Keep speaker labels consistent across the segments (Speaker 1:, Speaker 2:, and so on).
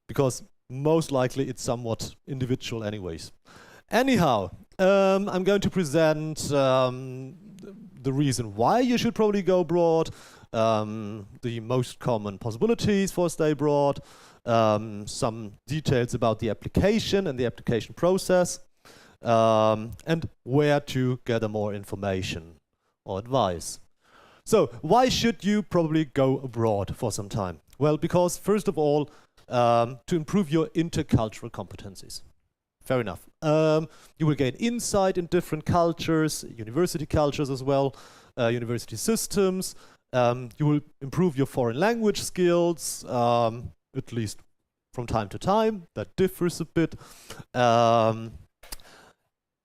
Speaker 1: because most likely it's somewhat individual anyways. Anyhow, I'm going to present the reason why you should probably go abroad, the most common possibilities for stay abroad, some details about the application and the application process, and where to gather more information or advice. So why should you probably go abroad for some time? Well, because first of all, to improve your intercultural competencies. Fair enough. You will gain insight in different cultures, university cultures as well, university systems. You will improve your foreign language skills, at least from time to time. That differs a bit.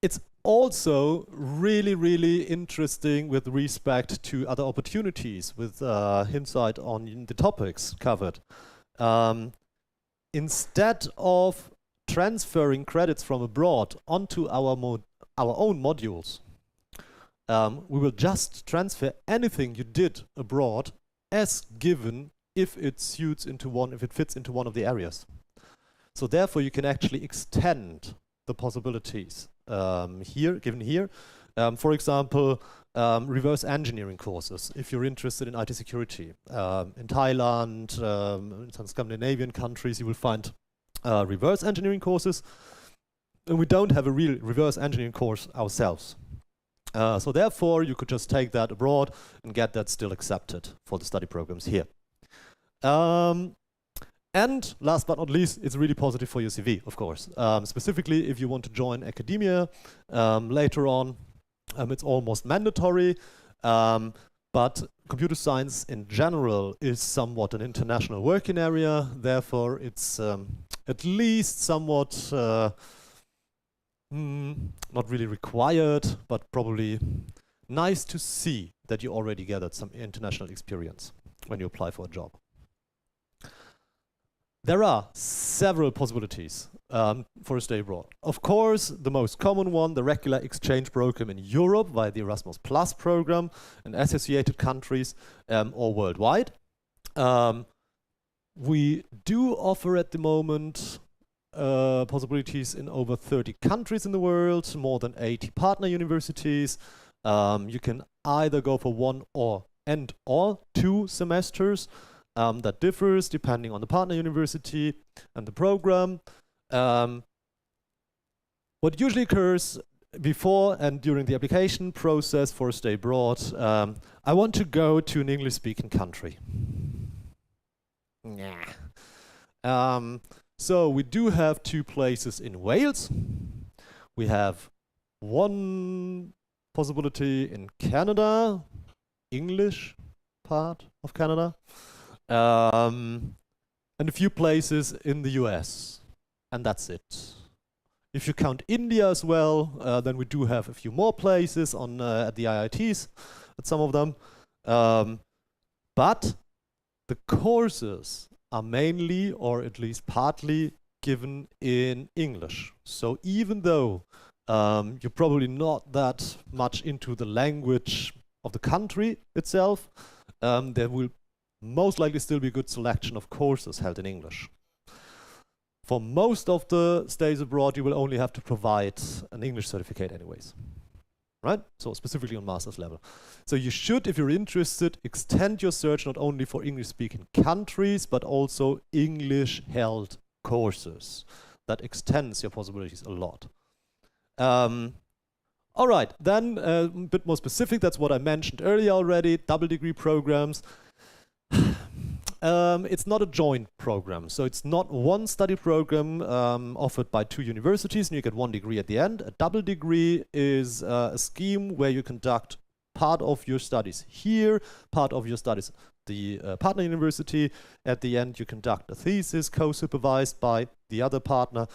Speaker 1: It's also really, really interesting with respect to other opportunities with insight on the topics covered. Instead of transferring credits from abroad onto our own modules, we will just transfer anything you did abroad as given if it fits into one of the areas. So therefore you can actually extend the possibilities given here. For example, reverse engineering courses, if you're interested in IT security. In Thailand, in some Scandinavian countries, you will find reverse engineering courses. And we don't have a real reverse engineering course ourselves. So therefore, you could just take that abroad and get that still accepted for the study programs here. And last but not least, it's really positive for your CV, of course. Specifically, if you want to join academia later on, it's almost mandatory. But computer science in general is somewhat an international working area. Therefore, it's at least somewhat not really required, but probably nice to see that you already gathered some international experience when you apply for a job. There are several possibilities for a stay abroad. Of course, the most common one, the regular exchange program in Europe via the Erasmus Plus program in associated countries or worldwide. We do offer at the moment possibilities in over 30 countries in the world, more than 80 partner universities. You can either go for one or 2 semesters. That differs depending on the partner university and the program. What usually occurs before and during the application process for a stay abroad, I want to go to an English-speaking country. Nah. So we do have 2 places in Wales. We have one possibility in Canada, English part of Canada. And a few places in the US, and that's it. If you count India as well, then we do have a few more places at the IITs, at some of them. But the courses are mainly, or at least partly, given in English. So even though you're probably not that much into the language of the country itself, there will most likely still be a good selection of courses held in English. For most of the stays abroad, you will only have to provide an English certificate anyways, right? So specifically on master's level. So you should, if you're interested, extend your search not only for English-speaking countries, but also English-held courses. That extends your possibilities a lot. All right, then a bit more specific, that's what I mentioned earlier already, double degree programs. It's not a joint program, so it's not one study program offered by 2 universities and you get 1 degree at the end. A double degree is a scheme where you conduct part of your studies here, part of your studies the partner university. At the end you conduct a thesis co-supervised by the other partner,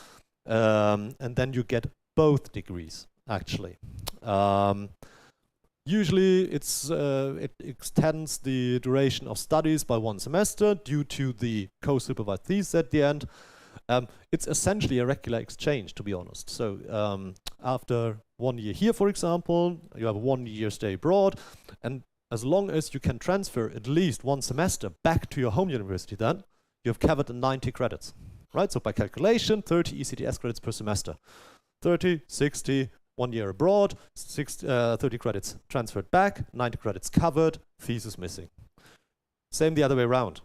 Speaker 1: and then you get both degrees actually. Usually it extends the duration of studies by 1 semester due to the co-supervised thesis at the end. It's essentially a regular exchange, to be honest. So after 1 year here, for example, you have a 1 year stay abroad, and as long as you can transfer at least 1 semester back to your home university, then you've covered the 90 credits, right? So by calculation, 30 ECTS credits per semester. 30, 60, 1 year abroad, 30 credits transferred back, 90 credits covered, thesis missing. Same the other way around.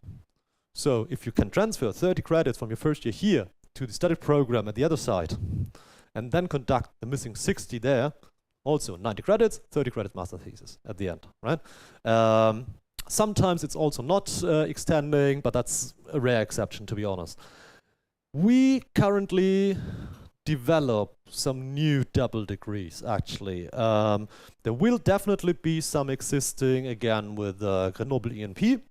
Speaker 1: So if you can transfer 30 credits from your first year here to the study program at the other side, and then conduct the missing 60 there, also 90 credits, 30 credits master thesis at the end, right? Sometimes it's also not extending, but that's a rare exception, to be honest. We currently develop some new double degrees, actually. There will definitely be some existing, again, with Grenoble ENP,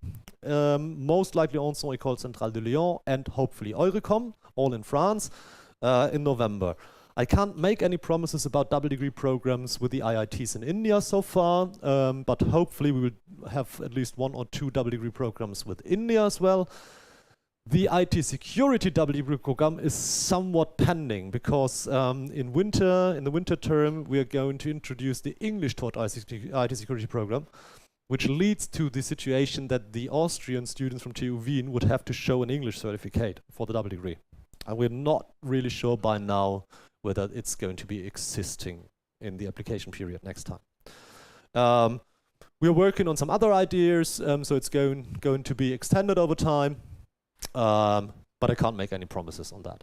Speaker 1: most likely also École Centrale de Lyon, and hopefully Eurecom, all in France, in November. I can't make any promises about double degree programs with the IITs in India so far, but hopefully we will have at least 1 or 2 double degree programs with India as well. The IT security double degree program is somewhat pending because in the winter term, we are going to introduce the English taught IT security program, which leads to the situation that the Austrian students from TU Wien would have to show an English certificate for the double degree. And we're not really sure by now whether it's going to be existing in the application period next time. We're working on some other ideas, so it's going to be extended over time. But I can't make any promises on that.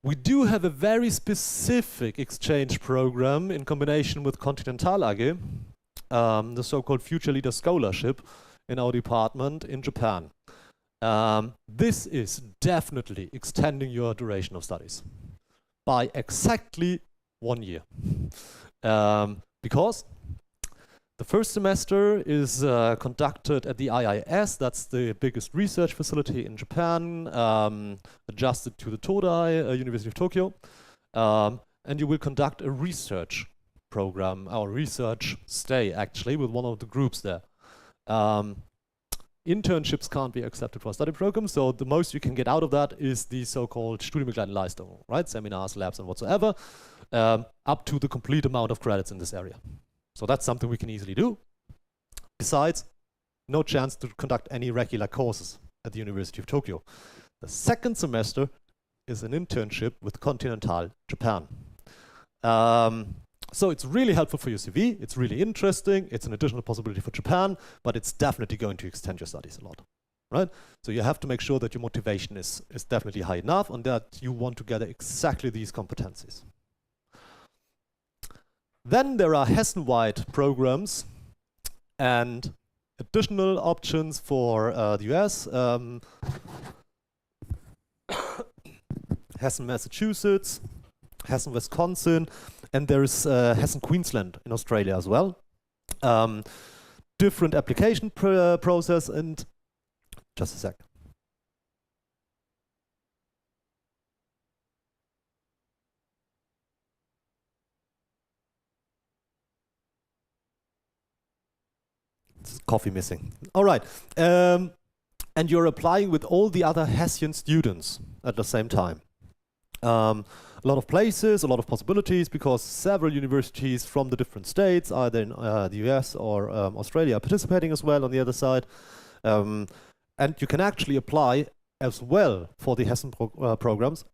Speaker 1: We do have a very specific exchange program in combination with Continental AG, the so-called Future Leader Scholarship in our department in Japan. This is definitely extending your duration of studies by exactly 1 year. Because the first semester is conducted at the IIS, that's the biggest research facility in Japan, adjusted to the Todai, University of Tokyo. And you will conduct a research program, our research stay actually, with one of the groups there. Internships can't be accepted for a study program, so the most you can get out of that is the so-called Studienbegleitende Leistung, right? Seminars, labs, and whatsoever, up to the complete amount of credits in this area. So that's something we can easily do. Besides, no chance to conduct any regular courses at the University of Tokyo. The second semester is an internship with Continental Japan. So it's really helpful for your CV, it's really interesting, it's an additional possibility for Japan, but it's definitely going to extend your studies a lot, right? So you have to make sure that your motivation is definitely high enough and that you want to gather exactly these competencies. Then there are Hessen-wide programs and additional options for the US. Hessen, Massachusetts, Hessen, Wisconsin, and there is Hessen, Queensland in Australia as well. Different application process, and just a sec. Coffee missing. All right. And you're applying with all the other Hessian students at the same time. A lot of places, a lot of possibilities, because several universities from the different states, either in the US or Australia, are participating as well on the other side. And you can actually apply as well for the Hessen programs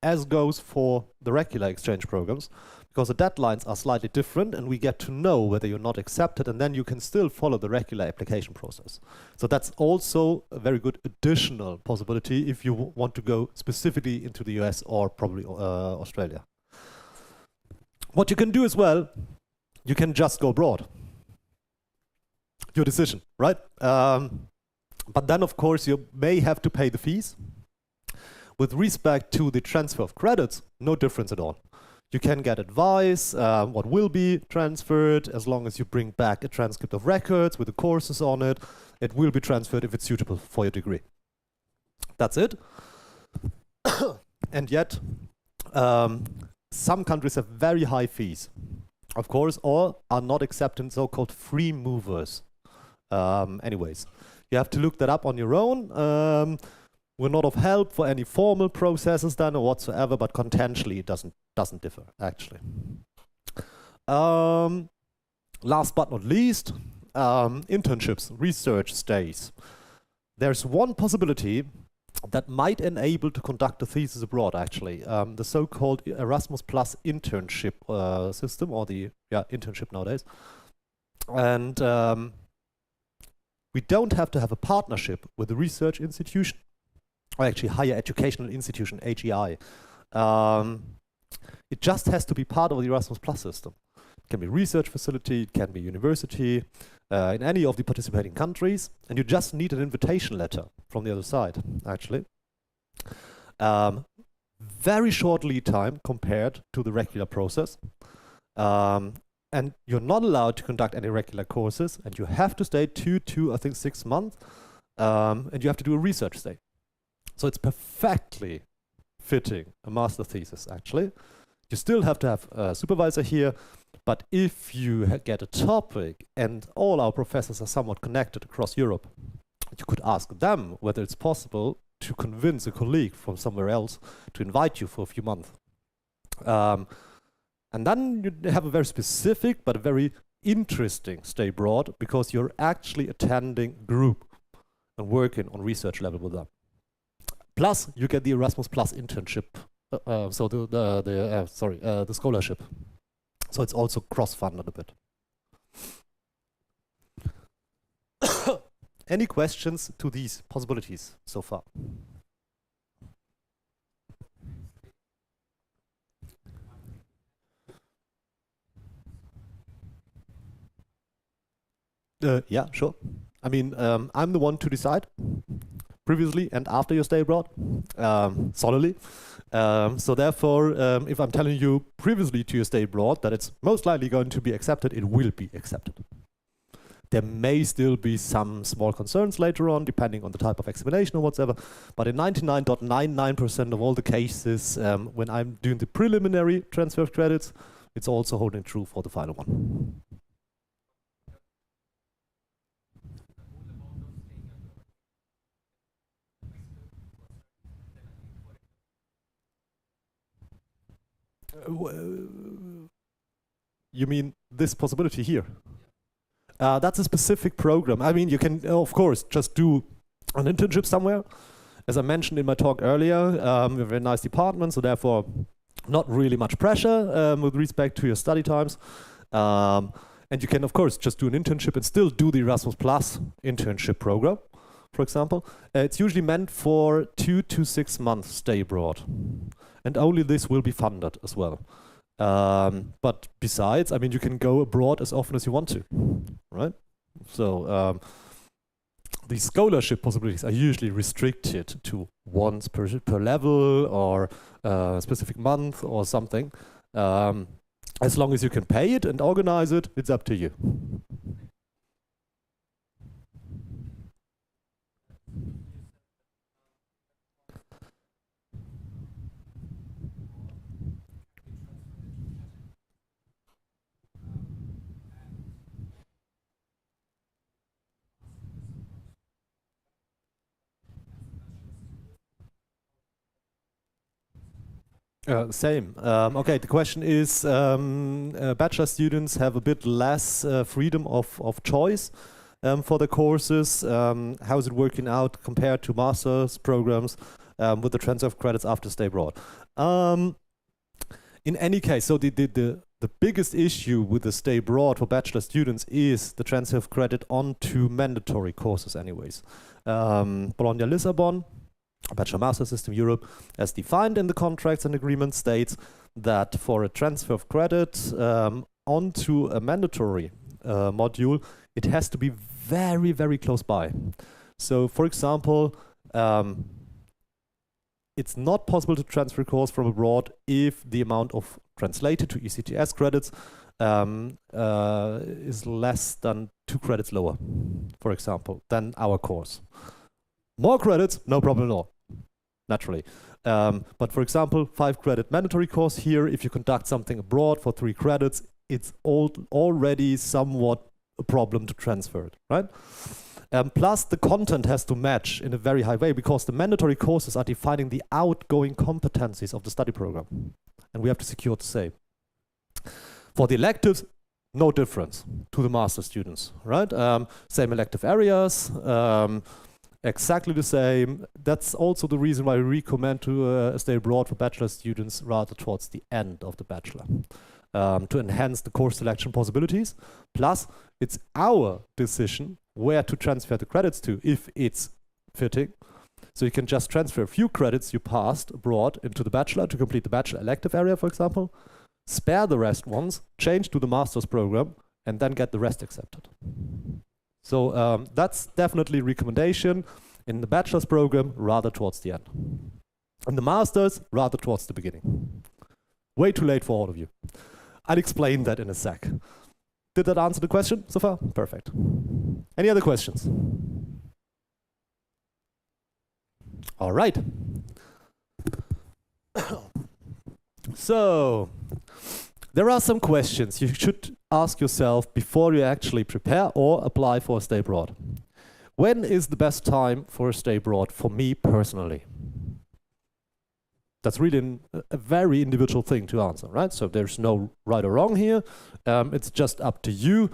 Speaker 1: as goes for the regular exchange programs, because the deadlines are slightly different and we get to know whether you're not accepted, and then you can still follow the regular application process. So that's also a very good additional possibility if you want to go specifically into the US or probably Australia. What you can do as well, you can just go abroad. Your decision, right? But then of course you may have to pay the fees. With respect to the transfer of credits, no difference at all. You can get advice, what will be transferred, as long as you bring back a transcript of records with the courses on it. It will be transferred if it's suitable for your degree. That's it. And yet, some countries have very high fees, of course, or are not accepting so-called free movers. Anyways, you have to look that up on your own. We're not of help for any formal processes then or whatsoever, but contentially it doesn't differ, actually. Last but not least, internships, research stays. There's one possibility that might enable to conduct a thesis abroad, actually. The so-called Erasmus Plus internship system, or the internship nowadays. And we don't have to have a partnership with a research institution, or actually higher educational institution, HEI. It just has to be part of the Erasmus Plus system. It can be research facility, it can be university, in any of the participating countries, and you just need an invitation letter from the other side, actually. Very short lead time compared to the regular process. And you're not allowed to conduct any regular courses, and you have to stay I think 6 months, and you have to do a research stay. So it's perfectly fitting a master thesis, actually. You still have to have a supervisor here, but if you get a topic, and all our professors are somewhat connected across Europe, you could ask them whether it's possible to convince a colleague from somewhere else to invite you for a few months. And then you have a very specific but a very interesting stay abroad, because you're actually attending group and working on research level with them. Plus, you get the Erasmus Plus internship, so the scholarship. So it's also cross-funded a bit. Any questions to these possibilities so far? Yeah, sure. I mean, I'm the one to decide previously and after your stay abroad, solidly. So therefore, if I'm telling you previously to your stay abroad that it's most likely going to be accepted, it will be accepted. There may still be some small concerns later on, depending on the type of examination or whatever, but in 99.99% of all the cases, when I'm doing the preliminary transfer of credits, it's also holding true for the final one. You mean this possibility here? That's a specific program. I mean, you can, of course, just do an internship somewhere. As I mentioned in my talk earlier, we have a very nice department, so therefore not really much pressure with respect to your study times. And you can, of course, just do an internship and still do the Erasmus Plus internship program, for example. It's usually meant for 2 to 6 months stay abroad. And only this will be funded as well. But besides, I mean, you can go abroad as often as you want to, right? So the scholarship possibilities are usually restricted to once per level or a specific month or something. As long as you can pay it and organize it, it's up to you. Same. Okay, the question is, bachelor students have a bit less freedom of choice for the courses. How is it working out compared to master's programs with the transfer of credits after stay abroad? In any case, so the biggest issue with the stay abroad for bachelor students is the transfer of credit onto mandatory courses anyways. Bologna Lisbon, Bachelor Master System Europe, as defined in the contracts and agreements, states that for a transfer of credit onto a mandatory module, it has to be very, very close by. So, for example, it's not possible to transfer a course from abroad if the amount of translated to ECTS credits is less than 2 credits lower, for example, than our course. More credits, no problem at all, naturally. But for example, 5 credit mandatory course here, if you conduct something abroad for 3 credits, it's already somewhat a problem to transfer it, right? Plus the content has to match in a very high way, because the mandatory courses are defining the outgoing competencies of the study program. And we have to secure the same. For the electives, no difference to the master students, right? Same elective areas, exactly the same. That's also the reason why we recommend to stay abroad for bachelor students rather towards the end of the bachelor, to enhance the course selection possibilities. Plus, it's our decision where to transfer the credits to, if it's fitting. So you can just transfer a few credits you passed abroad into the bachelor to complete the bachelor elective area, for example, spare the rest ones, change to the master's program, and then get the rest accepted. So that's definitely a recommendation in the bachelor's program, rather towards the end. In the master's, rather towards the beginning. Way too late for all of you. I'll explain that in a sec. Did that answer the question so far? Perfect. Any other questions? All right. So, there are some questions you should ask yourself before you actually prepare or apply for a stay abroad. When is the best time for a stay abroad for me personally? That's really a very individual thing to answer, right? So there's no right or wrong here. It's just up to you.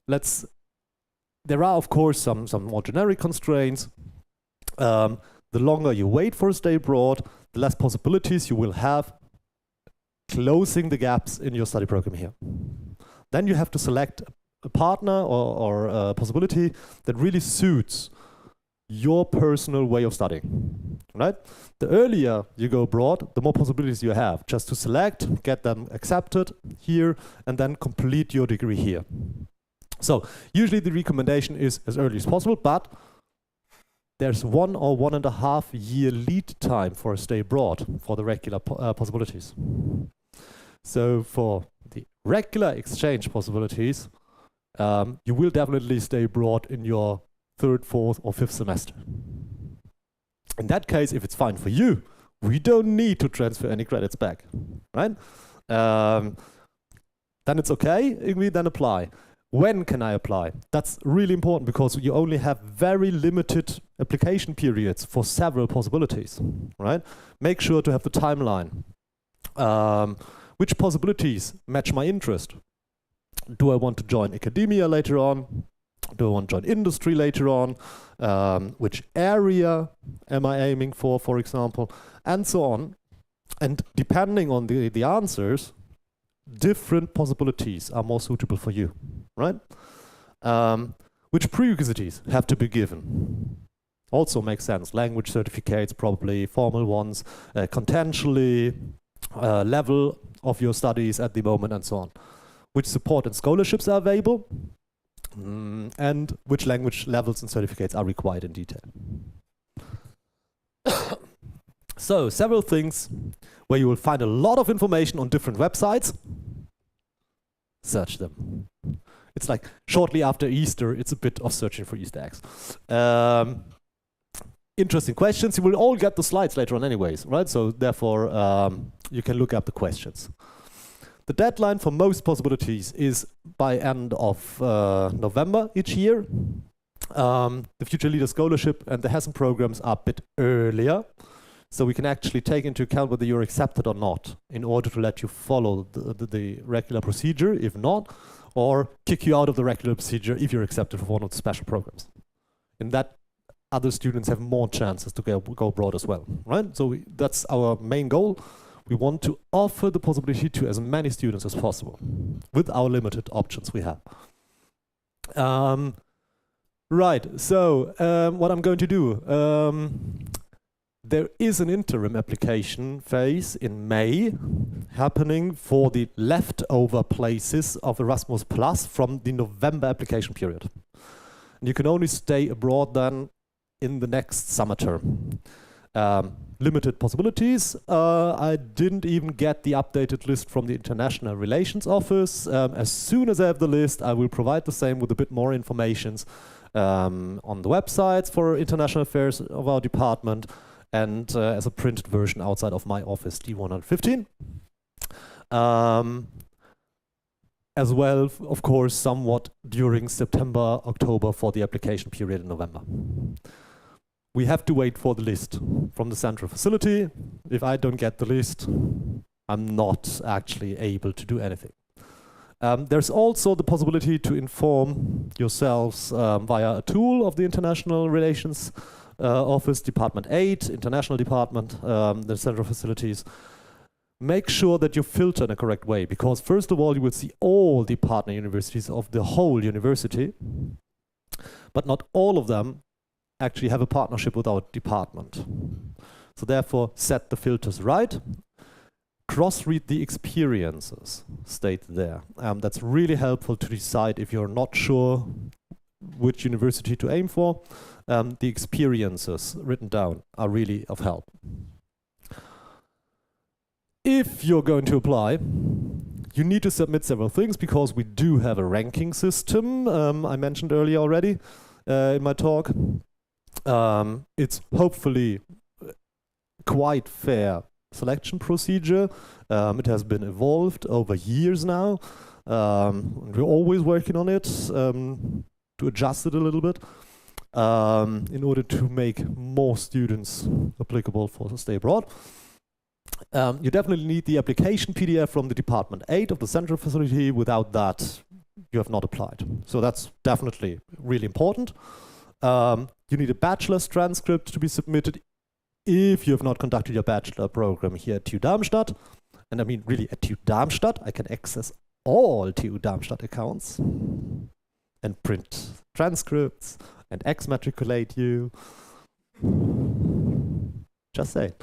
Speaker 1: There are, of course, some more generic constraints. The longer you wait for a stay abroad, the less possibilities you will have closing the gaps in your study program here. Then you have to select a partner or a possibility that really suits your personal way of studying, right? The earlier you go abroad, the more possibilities you have just to select, get them accepted here, and then complete your degree here. So usually the recommendation is as early as possible, but there's 1 or 1.5 year lead time for a stay abroad for the regular possibilities. So for the regular exchange possibilities, you will definitely stay abroad in your 3rd, 4th, or 5th semester. In that case, if it's fine for you, we don't need to transfer any credits back, right? Then it's okay, we then apply. When can I apply? That's really important because you only have very limited application periods for several possibilities, right? Make sure to have the timeline. Which possibilities match my interest? Do I want to join academia later on? Do I want to join industry later on? Which area am I aiming for example? And so on. And depending on the answers, different possibilities are more suitable for you, right? Which prerequisites have to be given? Also makes sense. Language certificates, probably formal ones, contentially, level of your studies at the moment, and so on. Which support and scholarships are available, and which language levels and certificates are required in detail. So, several things where you will find a lot of information on different websites. Search them. It's like shortly after Easter, it's a bit of searching for Easter eggs. Interesting questions. You will all get the slides later on anyways, right? So therefore, you can look up the questions. The deadline for most possibilities is by end of November each year. The Future Leader Scholarship and the Hessen programs are a bit earlier. So we can actually take into account whether you're accepted or not in order to let you follow the regular procedure, if not, or kick you out of the regular procedure if you're accepted for one of the special programs. In that, other students have more chances to go abroad as well, right? So that's our main goal. We want to offer the possibility to as many students as possible with our limited options we have. Right, so what I'm going to do, there is an interim application phase in May happening for the leftover places of Erasmus Plus from the November application period. And you can only stay abroad then in the next summer term. Limited possibilities. I didn't even get the updated list from the International Relations Office. As soon as I have the list, I will provide the same with a bit more information on the websites for international affairs of our department, and as a printed version outside of my office, D115. As well, of course, somewhat during September, October for the application period in November. We have to wait for the list from the central facility. If I don't get the list, I'm not actually able to do anything. There's also the possibility to inform yourselves via a tool of the International Relations Office, Department 8, International Department, the central facilities. Make sure that you filter in a correct way, because first of all, you will see all the partner universities of the whole university, but not all of them actually have a partnership with our department. So therefore, set the filters right. Cross-read the experiences stated there. That's really helpful to decide if you're not sure which university to aim for. The experiences written down are really of help. If you're going to apply, you need to submit several things, because we do have a ranking system, I mentioned earlier already in my talk. It's hopefully quite fair selection procedure. It has been evolved over years now. We're always working on it to adjust it a little bit in order to make more students applicable for stay abroad. You definitely need the application PDF from the Department 8 of the central facility. Without that, you have not applied. So that's definitely really important. You need a bachelor's transcript to be submitted if you have not conducted your bachelor program here at TU Darmstadt. And I mean, really, at TU Darmstadt, I can access all TU Darmstadt accounts and print transcripts and exmatriculate you. Just saying.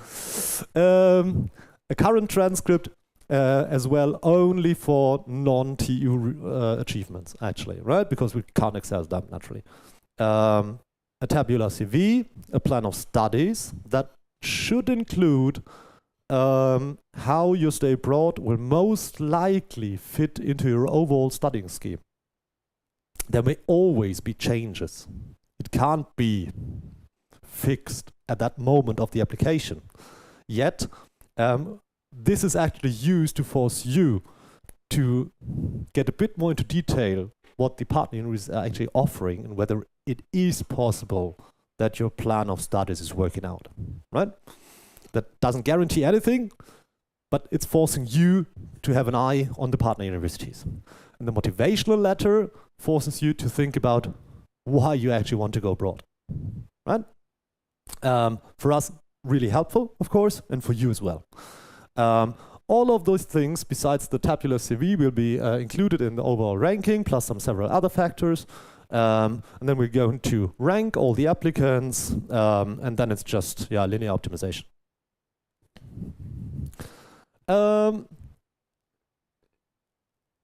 Speaker 1: A current transcript as well, only for non-TU achievements, actually, right? Because we can't access them naturally. A tabular CV, a plan of studies that should include how your stay abroad will most likely fit into your overall studying scheme. There may always be changes. It can't be fixed at that moment of the application. Yet, this is actually used to force you to get a bit more into detail what the partner universities are actually offering and whether it is possible that your plan of studies is working out, right? That doesn't guarantee anything, but it's forcing you to have an eye on the partner universities. And the motivational letter forces you to think about why you actually want to go abroad, right? For us, really helpful, of course, and for you as well. All of those things, besides the tabular CV, will be included in the overall ranking, plus several other factors. And then we're going to rank all the applicants, and then it's just linear optimization.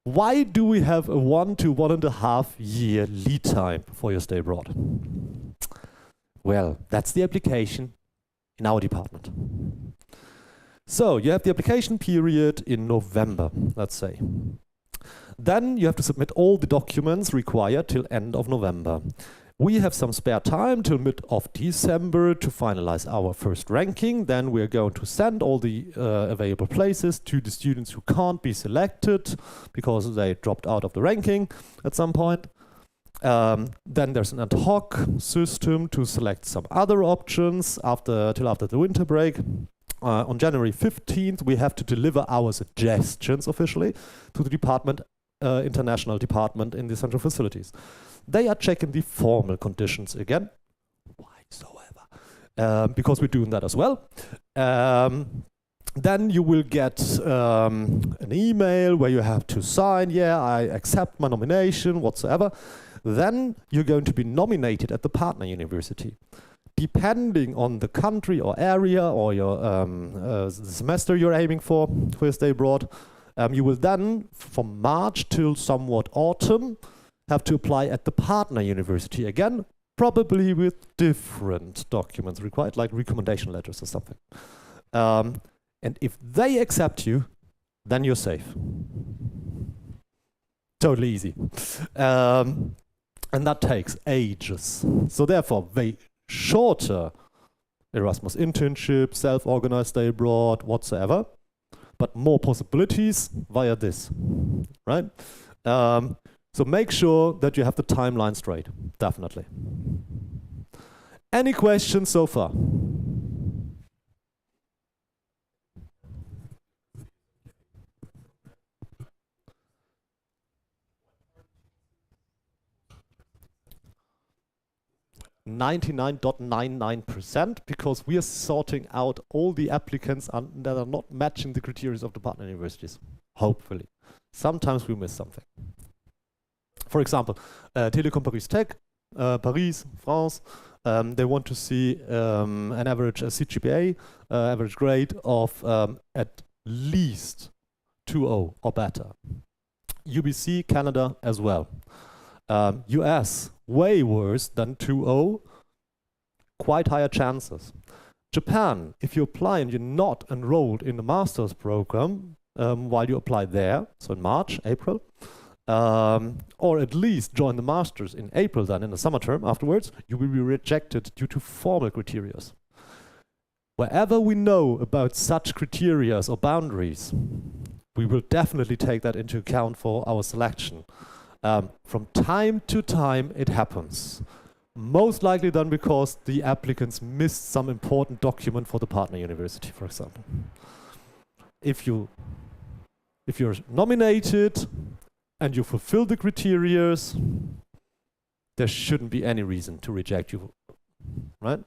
Speaker 1: Why do we have a 1 to 1.5 year lead time for your stay abroad? Well, that's the application in our department. So you have the application period in November, let's say. Then you have to submit all the documents required till end of November. We have some spare time till mid of December to finalize our first ranking. Then we're going to send all the available places to the students who can't be selected because they dropped out of the ranking at some point. Then there's an ad hoc system to select some other options till after the winter break. On January 15th, we have to deliver our suggestions officially to the department, international department in the central facilities. They are checking the formal conditions again, because we're doing that as well. Then you will get an email where you have to sign, yeah, I accept my nomination, whatsoever. Then you're going to be nominated at the partner university. Depending on the country or area or your semester you're aiming for your stay abroad, you will then, from March till somewhat autumn, have to apply at the partner university again, probably with different documents required, like recommendation letters or something. And if they accept you, then you're safe. Totally easy. And that takes ages. So therefore, shorter Erasmus internship, self-organized stay abroad, whatsoever, but more possibilities via this, right? So make sure that you have the timeline straight, definitely. Any questions so far? 99.99%, because we are sorting out all the applicants that are not matching the criteria of the partner universities, hopefully. Sometimes we miss something. For example, Télécom Paris Tech, Paris, France, they want to see an average CGPA, average grade of at least 2.0 or better. UBC, Canada as well. US, way worse than 2.0, quite higher chances. Japan, if you apply and you're not enrolled in the master's program while you apply there, so in March, April, or at least join the master's in April, then in the summer term afterwards, you will be rejected due to formal criteria. Wherever we know about such criteria or boundaries, we will definitely take that into account for our selection. From time to time it happens. Most likely then because the applicants missed some important document for the partner university, for example. If you're nominated and you fulfill the criteria, there shouldn't be any reason to reject you, right?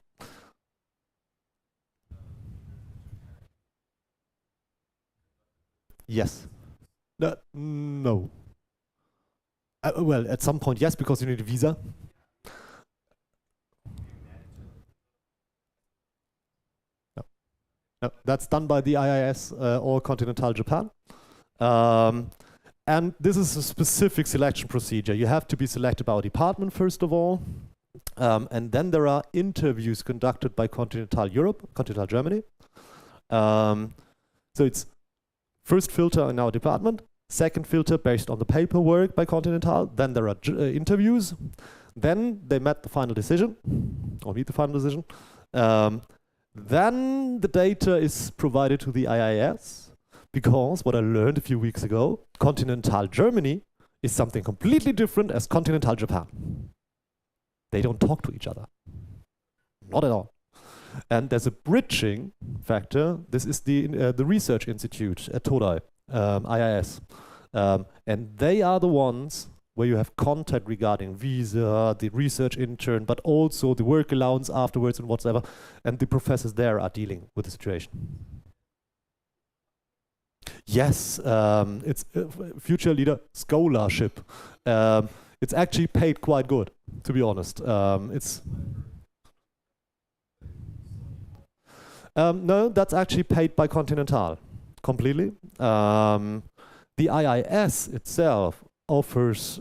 Speaker 1: Yes. No. Well, at some point, yes, because you need a visa. No. No, that's done by the IIS or Continental Japan. And this is a specific selection procedure. You have to be selected by a department, first of all. And then there are interviews conducted by Continental Europe, Continental Germany. So it's first filter in our department, second filter based on the paperwork by Continental. Then there are interviews. Then they met the final decision, or meet the final decision. Then the data is provided to the IIS, because what I learned a few weeks ago, Continental Germany is something completely different as Continental Japan. They don't talk to each other. Not at all. And there's a bridging factor. This is the research institute at Todai, IIS. And they are the ones where you have contact regarding visa, the research intern, but also the work allowance afterwards and whatever. And the professors there are dealing with the situation. Yes, it's a future leader scholarship. It's actually paid quite good, to be honest. No, that's actually paid by Continental, completely. The IIS itself offers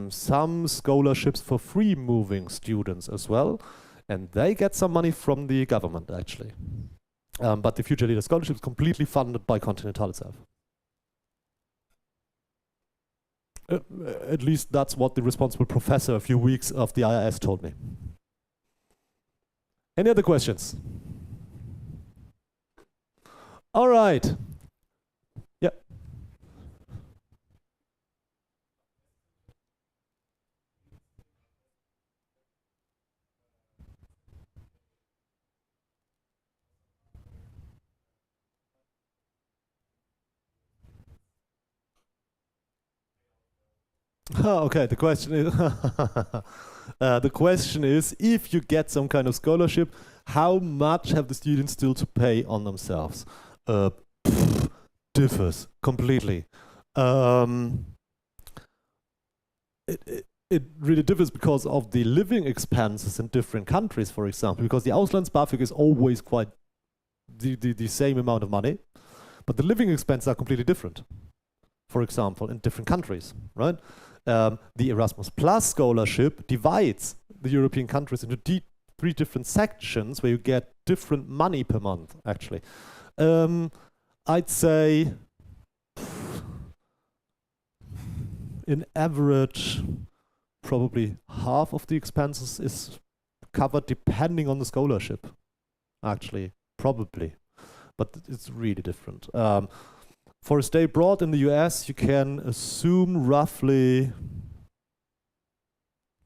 Speaker 1: some scholarships for free moving students as well, and they get some money from the government, actually. But the Future Leader Scholarship is completely funded by Continental itself. At least that's what the responsible professor a few weeks of the IIS told me. Any other questions? All right. Yeah. Okay, the question is the question is, if you get some kind of scholarship, how much have the students still to pay on themselves? Differs completely. It really differs because of the living expenses in different countries, for example, because the Auslands-BAföG is always quite the same amount of money, but the living expenses are completely different, for example, in different countries, right? The Erasmus Plus scholarship divides the European countries into three different sections where you get different money per month, actually. I'd say in average, probably half of the expenses is covered depending on the scholarship, actually, probably. But it's really different. For a stay abroad in the US, you can assume roughly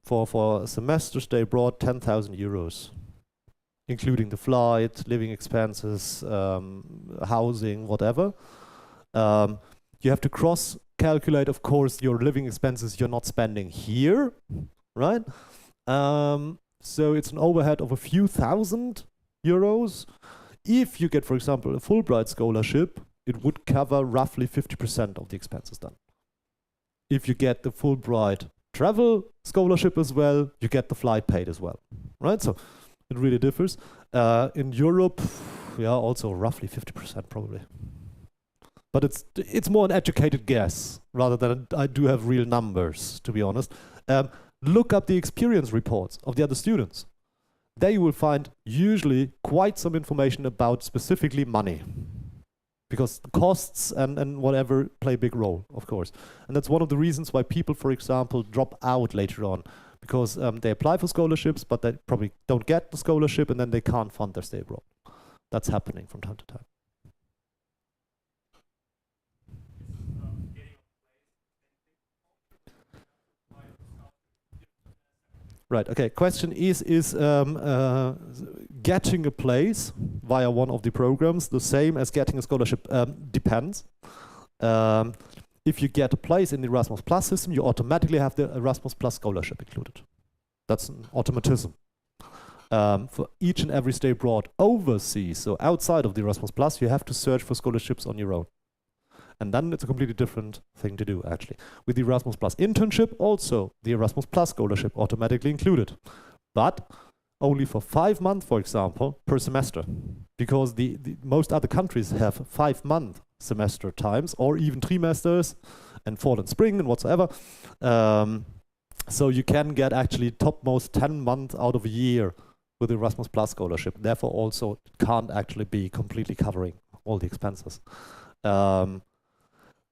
Speaker 1: for a semester stay abroad 10,000 euros, including the flight, living expenses, housing, whatever. You have to cross-calculate, of course, your living expenses you're not spending here, right? So it's an overhead of a few thousand euros. If you get, for example, a Fulbright scholarship, it would cover roughly 50% of the expenses done. If you get the Fulbright travel scholarship as well, you get the flight paid as well, right? So it really differs. In Europe, yeah, also roughly 50% probably. But it's more an educated guess rather than I do have real numbers, to be honest. Look up the experience reports of the other students. There you will find usually quite some information about specifically money, because costs and whatever play a big role, of course. And that's one of the reasons why people, for example, drop out later on, because they apply for scholarships, but they probably don't get the scholarship, and then they can't fund their stay abroad. That's happening from time to time. Right, okay, question is getting a place via one of the programs the same as getting a scholarship? Depends. If you get a place in the Erasmus Plus system, you automatically have the Erasmus Plus scholarship included. That's an automatism. For each and every stay abroad overseas, so outside of the Erasmus Plus, you have to search for scholarships on your own. And then it's a completely different thing to do, actually. With the Erasmus Plus internship, also the Erasmus Plus scholarship automatically included. But only for 5 months, for example, per semester. Because the most other countries have 5-month semester times, or even trimesters, and fall and spring and whatsoever. So you can get actually topmost 10 months out of a year with the Erasmus Plus scholarship. Therefore, also can't actually be completely covering all the expenses.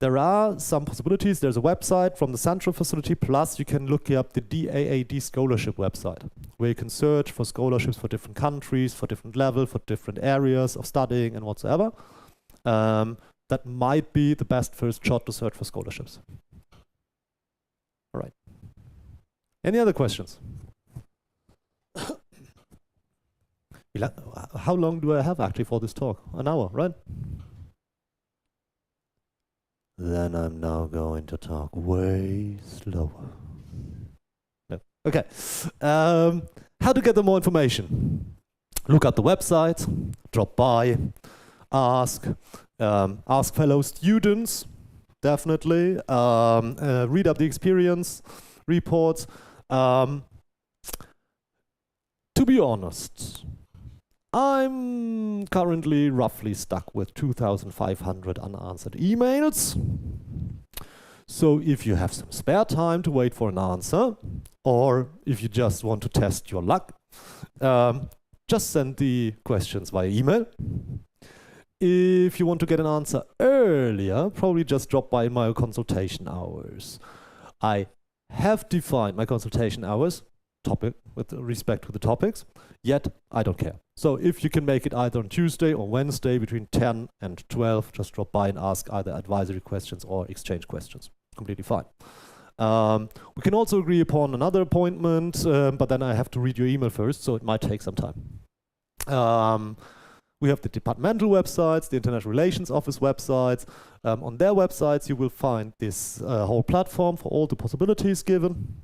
Speaker 1: There are some possibilities. There's a website from the central facility, plus you can look up the DAAD scholarship website, where you can search for scholarships for different countries, for different levels, for different areas of studying and whatsoever. That might be the best first shot to search for scholarships. All right. Any other questions? How long do I have actually for this talk? An hour, right? Then I'm now going to talk way slower. No. Okay. How to get the more information? Look at the website, drop by, ask fellow students, definitely. Read up the experience reports. To be honest, I'm currently roughly stuck with 2,500 unanswered emails. So if you have some spare time to wait for an answer, or if you just want to test your luck, just send the questions via email. If you want to get an answer earlier, probably just drop by in my consultation hours. I have defined my consultation hours topic with respect to the topics, yet I don't care. So if you can make it either on Tuesday or Wednesday between 10 and 12, just drop by and ask either advisory questions or exchange questions. Completely fine. We can also agree upon another appointment, but then I have to read your email first, so it might take some time. We have the departmental websites, the International Relations Office websites. On their websites, you will find this whole platform for all the possibilities given.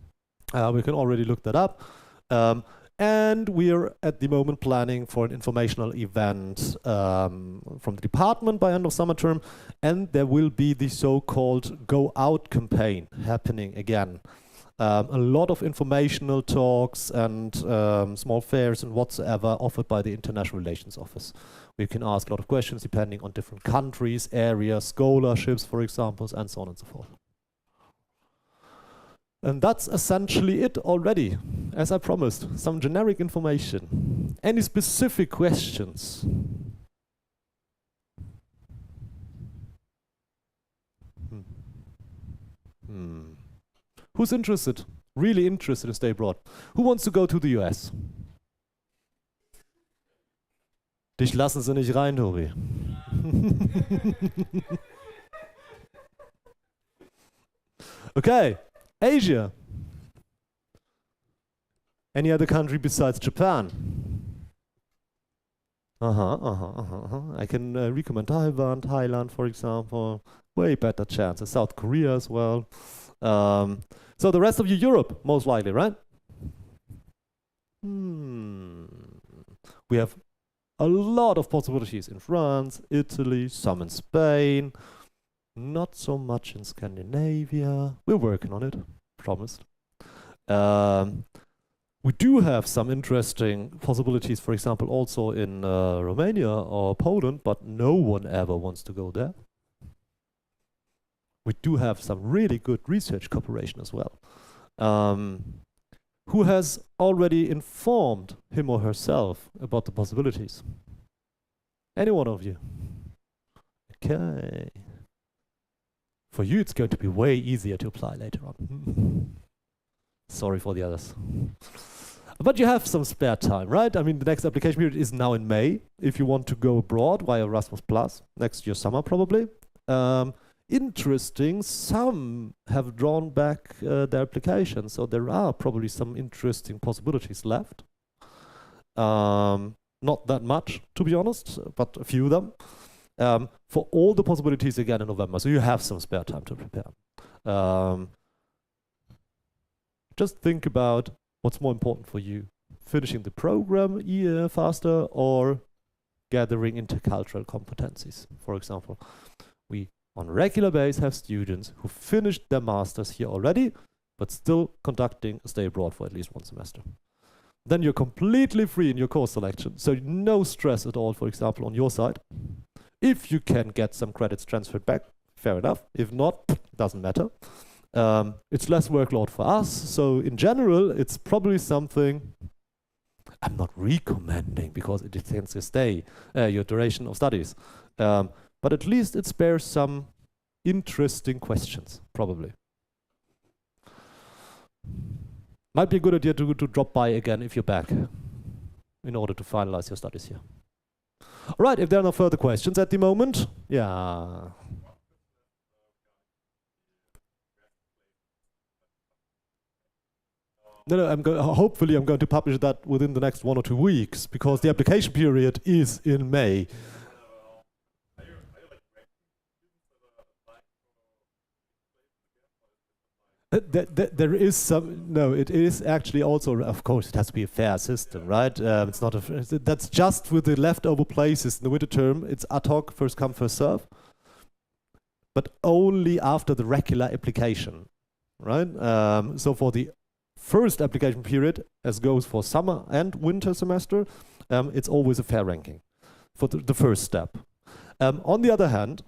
Speaker 1: We can already look that up. And we are at the moment planning for an informational event from the department by end of summer term. And there will be the so-called Go Out campaign happening again. A lot of informational talks and small fairs and whatsoever offered by the International Relations Office. We can ask a lot of questions depending on different countries, areas, scholarships, for example, and so on and so forth. And that's essentially it already, as I promised, some generic information. Any specific questions? Who's interested? Really interested in stay abroad? Who wants to go to the US? Dich lassen sie nicht rein, Tobi. Okay, Asia. Any other country besides Japan? I can recommend Taiwan, Thailand, for example. Way better chances. South Korea as well. So the rest of you, Europe, most likely, right? We have a lot of possibilities in France, Italy, some in Spain, not so much in Scandinavia. We're working on it, promised. We do have some interesting possibilities, for example, also in Romania or Poland, but no one ever wants to go there. We do have some really good research cooperation as well. Who has already informed him or herself about the possibilities? Any one of you? Okay. For you, it's going to be way easier to apply later on. Sorry for the others. But you have some spare time, right? I mean, the next application period is now in May. If you want to go abroad via Erasmus Plus, next year summer probably. Interesting, some have drawn back their application, so there are probably some interesting possibilities left. Not that much, to be honest, but a few of them. For all the possibilities again in November, so you have some spare time to prepare. Just think about what's more important for you, finishing the program faster or gathering intercultural competencies. For example, we on a regular basis have students who finished their masters here already, but still conducting a stay abroad for at least one semester. Then you're completely free in your course selection, so no stress at all, for example, on your side. If you can get some credits transferred back, fair enough. If not, doesn't matter. It's less workload for us, so in general, it's probably something I'm not recommending because it extends your stay, your duration of studies. But at least it spares some interesting questions, probably. Might be a good idea to drop by again if you're back in order to finalize your studies here. All right, if there are no further questions at the moment, yeah. No, hopefully I'm going to publish that within the next 1 or 2 weeks because the application period is in May. There is some, no, it is actually also, of course, it has to be a fair system, right? It's not that's just with the leftover places in the winter term. It's ad hoc, first come, first serve, but only after the regular application, right? So for the first application period, as goes for summer and winter semester, it's always a fair ranking for the first step. On the other hand,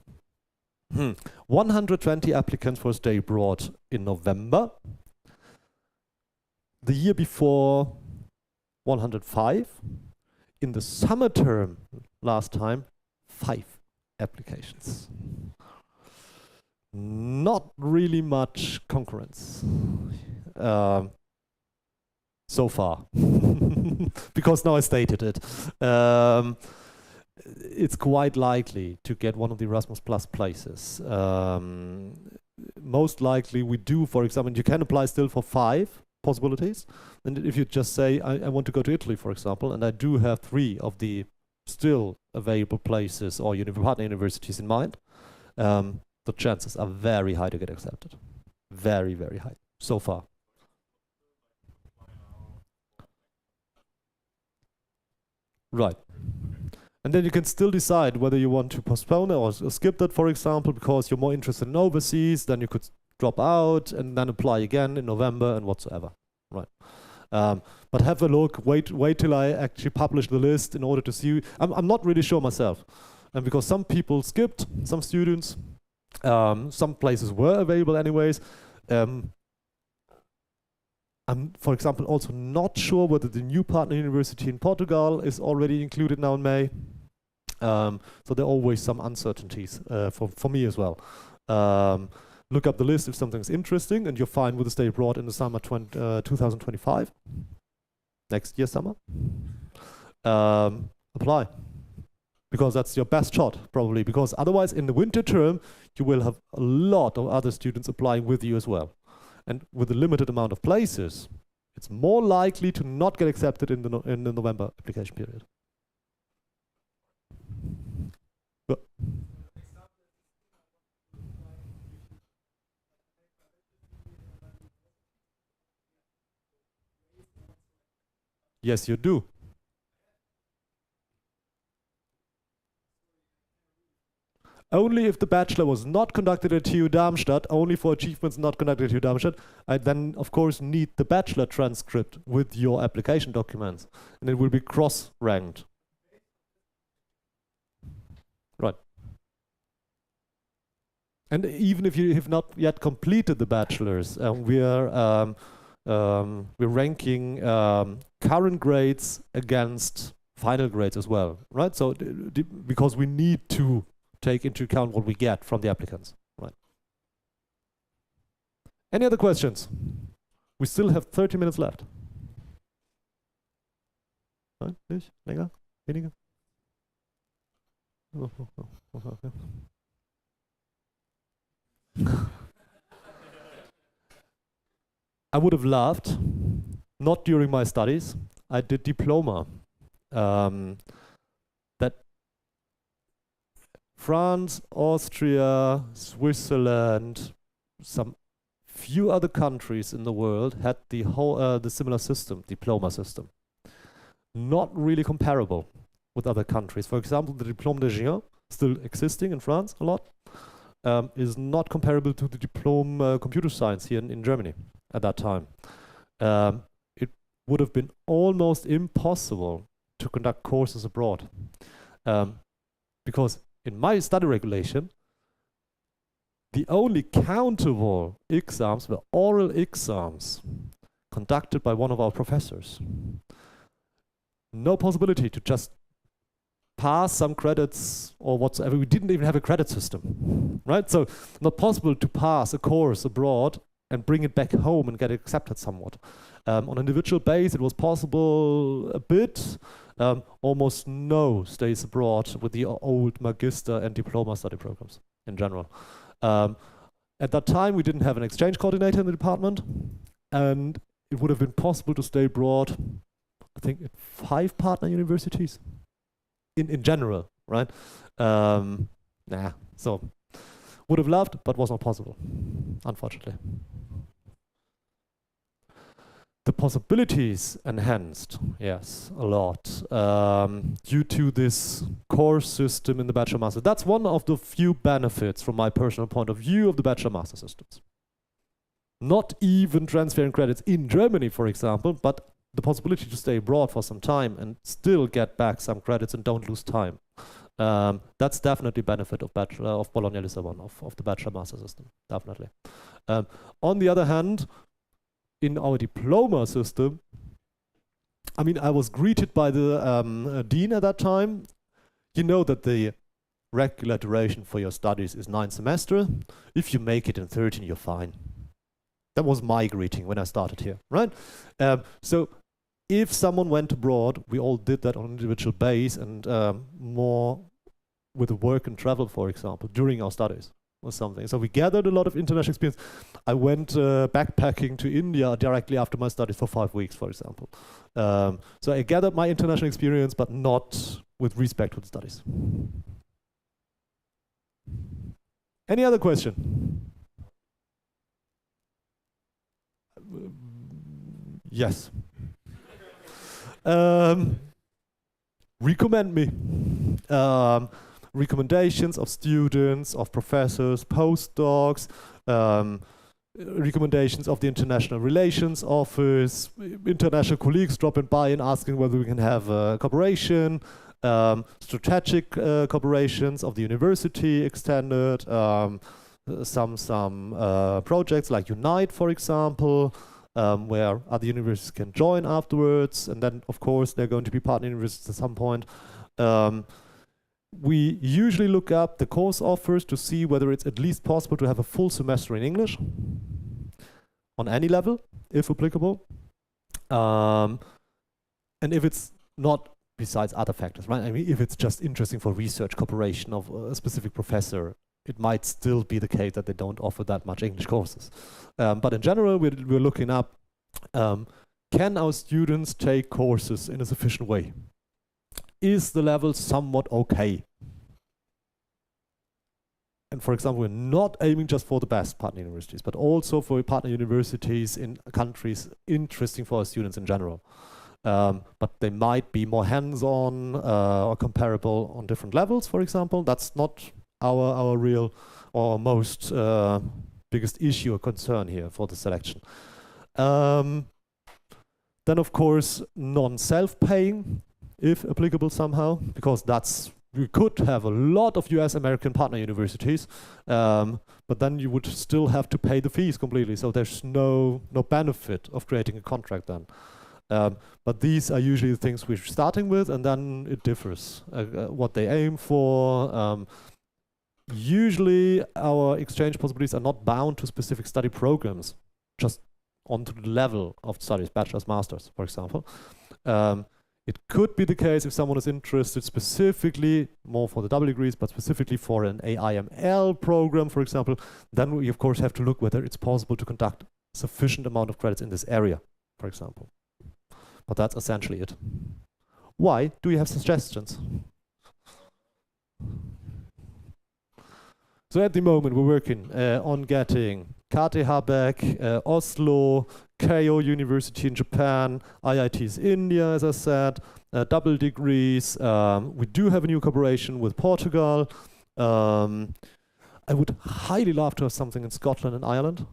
Speaker 1: 120 applicants for stay abroad in November. The year before, 105. In the summer term, last time, 5 applications. Not really much concurrence so far, because now I stated it. It's quite likely to get one of the Erasmus Plus places. Most likely we do, for example, you can apply still for 5 possibilities. And if you just say, I want to go to Italy, for example, and I do have 3 of the still available places or partner universities in mind, the chances are very high to get accepted. Very, very high, so far. Right. And then you can still decide whether you want to postpone it or skip that, for example, because you're more interested in overseas. Then you could drop out and then apply again in November and whatsoever. Right. But have a look. Wait till I actually publish the list in order to see. I'm not really sure myself, and because some people skipped, some students, some places were available anyways. I'm, for example, also not sure whether the new partner university in Portugal is already included now in May. So there are always some uncertainties for me as well. Look up the list if something's interesting and you're fine with the stay abroad in the summer 2025, next year summer. Apply, because that's your best shot probably, because otherwise in the winter term you will have a lot of other students applying with you as well. And with a limited amount of places, it's more likely to not get accepted in the November application period. But Yes, you do. Only if the bachelor was not conducted at TU Darmstadt, only for achievements not conducted at TU Darmstadt, I then, of course, need the bachelor transcript with your application documents. And it will be cross-ranked. Right. And even if you have not yet completed the bachelor's, we're ranking current grades against final grades as well, right? So because we need to take into account what we get from the applicants, right? Any other questions? We still have 30 minutes left. Nein, nicht? Länger? Weniger? Okay. I would have loved, not during my studies, I did diploma. That France, Austria, Switzerland, some few other countries in the world had the whole the similar system, diploma system. Not really comparable with other countries. For example, the Diplôme d'ingénieur, still existing in France a lot, is not comparable to the Diplôme computer science here in Germany at that time. It would have been almost impossible to conduct courses abroad, because in my study regulation, the only countable exams were oral exams conducted by one of our professors. No possibility to just pass some credits or whatsoever. We didn't even have a credit system, right? So not possible to pass a course abroad and bring it back home and get it accepted somewhat. On an individual base, it was possible a bit. Almost no stays abroad with the old magister and diploma study programs in general. At that time, we didn't have an exchange coordinator in the department, and it would have been possible to stay abroad, I think, at 5 partner universities in general, right? So would have loved, but was not possible, unfortunately. The possibilities enhanced, yes, a lot, due to this course system in the Bachelor Master. That's one of the few benefits from my personal point of view of the Bachelor Master systems. Not even transferring credits in Germany, for example, but the possibility to stay abroad for some time and still get back some credits and don't lose time. That's definitely benefit of Bologna Lissabon, of the Bachelor Master system, definitely. On the other hand, in our diploma system, I mean, I was greeted by the dean at that time. You know that the regular duration for your studies is 9 semesters. If you make it in 13, you're fine. That was my greeting when I started here, right? So if someone went abroad, we all did that on an individual base and more with work and travel, for example, during our studies or something. So we gathered a lot of international experience. I went backpacking to India directly after my studies for 5 weeks, for example. So I gathered my international experience, but not with respect to the studies. Any other question? Yes. Recommend me. Recommendations of students, of professors, postdocs, recommendations of the International Relations Office, international colleagues dropping by and asking whether we can have a cooperation, strategic cooperations of the university extended, some projects like Unite, for example, where other universities can join afterwards, and then of course they're going to be partner universities at some point. We usually look up the course offers to see whether it's at least possible to have a full semester in English on any level, if applicable. And if it's not, besides other factors, right? I mean, if it's just interesting for research cooperation of a specific professor, it might still be the case that they don't offer that much English courses. But in general, we're looking up, can our students take courses in a sufficient way? Is the level somewhat okay? And for example, we're not aiming just for the best partner universities, but also for partner universities in countries interesting for our students in general. but they might be more hands-on or comparable on different levels, for example. That's not our real or most biggest issue or concern here for the selection. Then, of course, non-self-paying, if applicable somehow, because we could have a lot of US American partner universities, but then you would still have to pay the fees completely, so there's no benefit of creating a contract then. But these are usually the things we're starting with, and then it differs what they aim for. Usually our exchange possibilities are not bound to specific study programs, just onto the level of studies, bachelor's, master's, for example. It could be the case if someone is interested specifically, more for the double degrees, but specifically for an AIML program, for example, then we of course have to look whether it's possible to conduct sufficient amount of credits in this area, for example. But that's essentially it. Why? Do you have suggestions? So at the moment we're working on getting KTH back, Oslo, Keio University in Japan, IITs India, as I said, double degrees. We do have a new cooperation with Portugal. I would highly love to have something in Scotland and Ireland,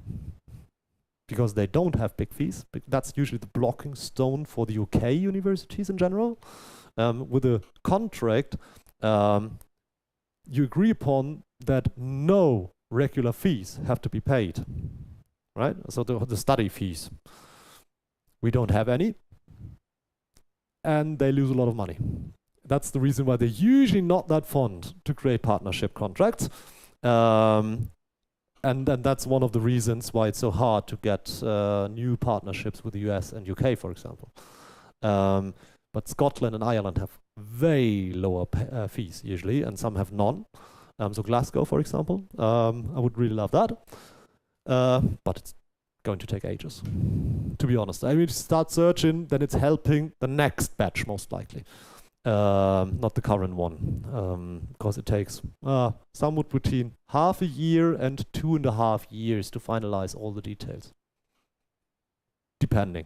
Speaker 1: because they don't have big fees. That's usually the blocking stone for the UK universities in general. With a contract, you agree upon that no regular fees have to be paid, right? So the study fees, we don't have any, and they lose a lot of money. That's the reason why they're usually not that fond to create partnership contracts. And that's one of the reasons why it's so hard to get new partnerships with the US and UK, for example. But Scotland and Ireland have way lower fees usually, and some have none. So Glasgow, for example, I would really love that. But it's going to take ages, to be honest. I mean, start searching, then it's helping the next batch, most likely. Not the current one, because it takes somewhat between half a year and 2.5 years to finalize all the details, depending.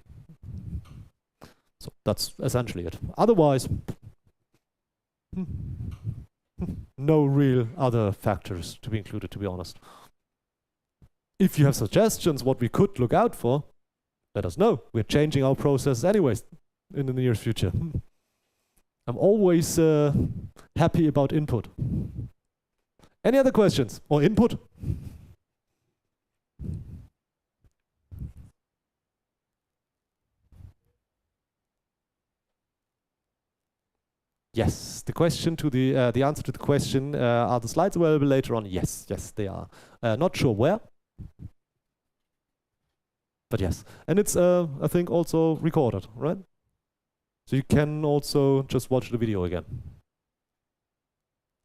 Speaker 1: So that's essentially it. Otherwise, no real other factors to be included, to be honest. If you have suggestions what we could look out for, let us know. We're changing our process anyways in the near future. I'm always happy about input. Any other questions or input? Yes, the answer to the question, are the slides available later on? Yes, they are. Not sure where, but yes. And it's, I think, also recorded, right? So you can also just watch the video again.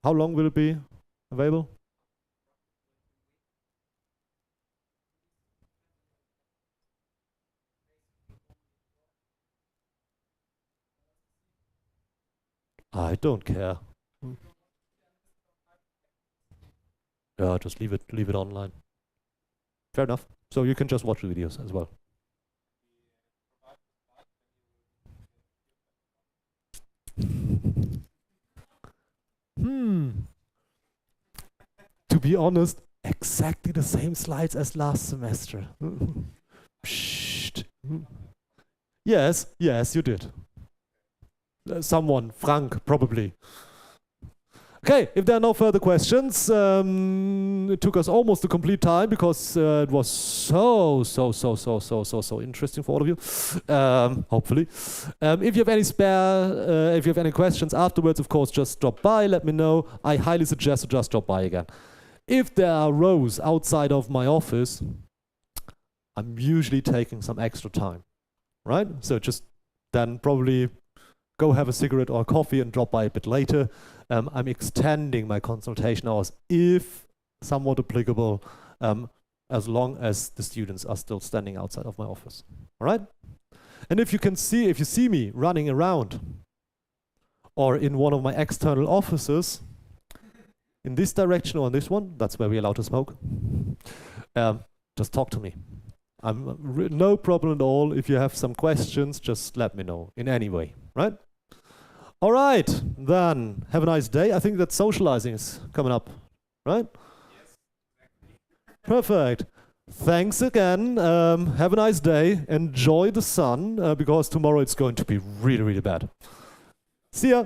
Speaker 1: How long will it be available? I don't care. Yeah, just leave it online. Fair enough. So you can just watch the videos as well. To be honest, exactly the same slides as last semester. Psst. Yes, you did. Someone, Frank, probably. Okay, if there are no further questions, it took us almost a complete time because it was so interesting for all of you. Hopefully, if you have any if you have any questions afterwards, of course, just drop by. Let me know. I highly suggest to just drop by again. If there are rows outside of my office, I'm usually taking some extra time, right? So just then probably go have a cigarette or a coffee and drop by a bit later. I'm extending my consultation hours if somewhat applicable, as long as the students are still standing outside of my office. All right? And if you see me running around or in one of my external offices, in this direction or in this one, that's where we're allowed to smoke, just talk to me. No problem at all. If you have some questions, just let me know in any way, right? All right, then have a nice day. I think that socializing is coming up, right? Yes, exactly. Perfect. Thanks again. Have a nice day. Enjoy the sun because tomorrow it's going to be really, really bad. See ya.